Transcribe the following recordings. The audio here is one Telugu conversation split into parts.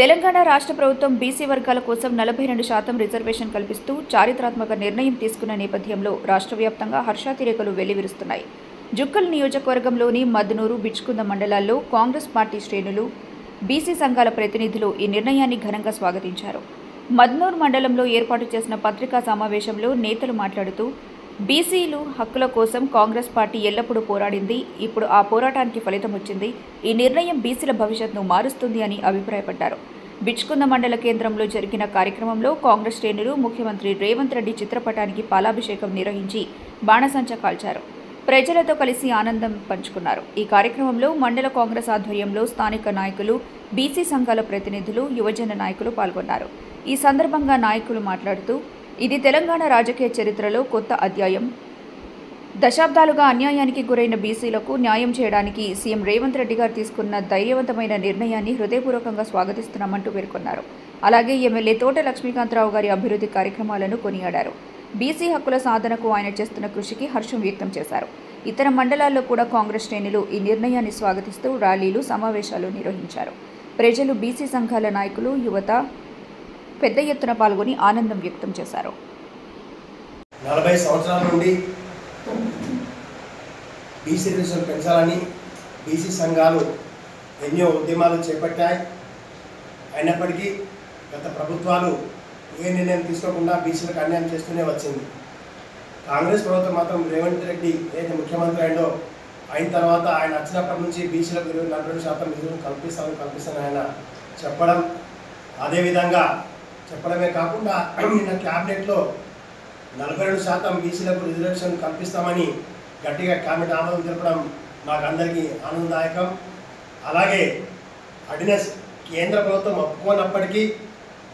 తెలంగాణ రాష్ట్ర ప్రభుత్వం బీసీ వర్గాల కోసం 42% రిజర్వేషన్ కల్పిస్తూ చారిత్రాత్మక నిర్ణయం తీసుకున్న నేపథ్యంలో రాష్ట్ర వ్యాప్తంగా హర్షాతిరేకలు వెల్లివిరుస్తున్నాయి. జుక్కల్ నియోజకవర్గంలోని మద్నూరు, బిచ్కుంద మండలాల్లో కాంగ్రెస్ పార్టీ శ్రేణులు, బీసీ సంఘాల ప్రతినిధులు ఈ నిర్ణయాన్ని ఘనంగా స్వాగతించారు. మద్నూరు మండలంలో ఏర్పాటు చేసిన పత్రికా సమావేశంలో నేతలు మాట్లాడుతూ బీసీలు హక్కుల కోసం కాంగ్రెస్ పార్టీ ఎల్లప్పుడూ పోరాడింది. ఇప్పుడు ఆ పోరాటానికి ఫలితం వచ్చింది. ఈ నిర్ణయం బీసీల భవిష్యత్తును మారుస్తుంది అని అభిప్రాయపడ్డారు. బిచ్కుంద మండల కేంద్రంలో జరిగిన కార్యక్రమంలో కాంగ్రెస్ శ్రేణులు ముఖ్యమంత్రి రేవంత్ రెడ్డి చిత్రపటానికి పాలాభిషేకం నిర్వహించి బాణసంచా కాల్చారు. ప్రజలతో కలిసి ఆనందం పంచుకున్నారు. ఈ కార్యక్రమంలో మండల కాంగ్రెస్ ఆధ్వర్యంలో స్థానిక నాయకులు, బీసీ సంఘాల ప్రతినిధులు, యువజన నాయకులు పాల్గొన్నారు. ఈ సందర్భంగా నాయకులు మాట్లాడుతూ ఇది తెలంగాణ రాజకీయ చరిత్రలో కొత్త అధ్యాయం. దశాబ్దాలుగా అన్యాయానికి గురైన బీసీలకు న్యాయం చేయడానికి సీఎం రేవంత్ రెడ్డి గారు తీసుకున్న ధైర్యవంతమైన నిర్ణయాన్ని హృదయపూర్వకంగా స్వాగతిస్తున్నామంటూ పేర్కొన్నారు. అలాగే ఎమ్మెల్యే తోట లక్ష్మీకాంతరావు గారి అభివృద్ధి కార్యక్రమాలను కొనియాడారు. బీసీ హక్కుల సాధనకు ఆయన చేస్తున్న కృషికి హర్షం వ్యక్తం చేశారు. ఇతర మండలాల్లో కూడా కాంగ్రెస్ శ్రేణులు ఈ నిర్ణయాన్ని స్వాగతిస్తూ ర్యాలీలు, సమావేశాలు నిర్వహించారు. ప్రజలు, బీసీ సంఘాల నాయకులు, యువత పెద్ద ఎత్తున పాల్గొని ఆనందం వ్యక్తం చేశారు. 40 సంవత్సరాల నుండి బీసీ రిజర్వేషన్ పెంచాలని బీసీ సంఘాలు ఎన్నో ఉద్యమాలు చేపట్టాయి. అయినప్పటికీ గత ప్రభుత్వాలు ఏ నిర్ణయం తీసుకోకుండా బీసీలకు అన్యాయం చేస్తూనే వచ్చింది. కాంగ్రెస్ ప్రభుత్వం మాత్రం రేవంత్ రెడ్డి ఏదైతే ముఖ్యమంత్రి అయిన తర్వాత ఆయన వచ్చినప్పటి నుంచి బీసీలకు 42% రిజర్వేషన్ కల్పిస్తానని ఆయన చెప్పడం, అదేవిధంగా చెప్పడమే కాకుండా నిన్న క్యాబినెట్లో 42% బీసీలకు రిజర్వేషన్ కల్పిస్తామని గట్టిగా క్యాబినెట్ ఆమోదం తెలపడం మాకందరికీ ఆనందదాయకం. అలాగే ఆర్డినెన్స్ కేంద్ర ప్రభుత్వం ఒప్పుకోనప్పటికీ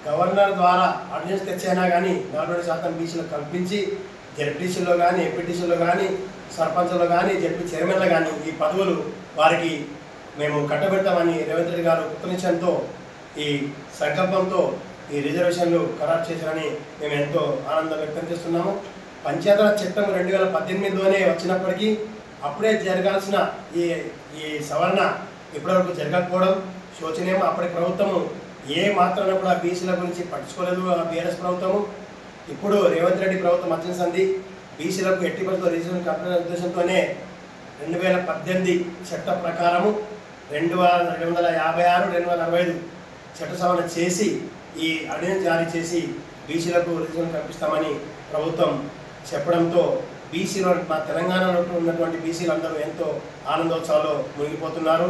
గవర్నర్ ద్వారా ఆర్డినెన్స్ తెచ్చైనా కానీ 42% బీసీలకు కల్పించి జెడ్పీటీసీలో కానీ, ఎంపీటీసీలో కానీ, సర్పంచ్లో కానీ, జెడ్పీ చైర్మన్లో కానీ ఈ పదవులు వారికి మేము కట్టబెడతామని రేవంత్ రెడ్డి గారు కృతనిశ్చయంతో ఈ సంకల్పంతో ఈ రిజర్వేషన్లు ఖరారు చేశారని మేము ఎంతో ఆనందం వ్యక్తం చేస్తున్నాము. పంచాయతీరాజ్ చట్టం 2018లోనే వచ్చినప్పటికీ అప్పుడే జరగాల్సిన ఈ సవరణ ఇప్పటివరకు జరగకపోవడం శోచనీయం. అప్పటి ప్రభుత్వము ఏ మాత్రాన కూడా బీసీల గురించి పట్టించుకోలేదు బీఆర్ఎస్ ప్రభుత్వము. ఇప్పుడు రేవంత్ రెడ్డి ప్రభుత్వం వచ్చిన సంది బీసీలకు ఎట్టి పరిస్థితుల్లో రిజర్వేషన్ కల్పించే ఉద్దేశంతోనే 2018 చట్ట ప్రకారము 256, 245 చట్ట సవరణ చేసి ఈ ఆర్డినెన్స్ జారీ చేసి బీసీలకు రిజర్వేషన్ కల్పిస్తామని ప్రభుత్వం చెప్పడంతో బీసీలో మా తెలంగాణలో ఉన్నటువంటి బీసీలు అందరూ ఎంతో ఆనందోత్సవాల్లో మునిగిపోతున్నారు.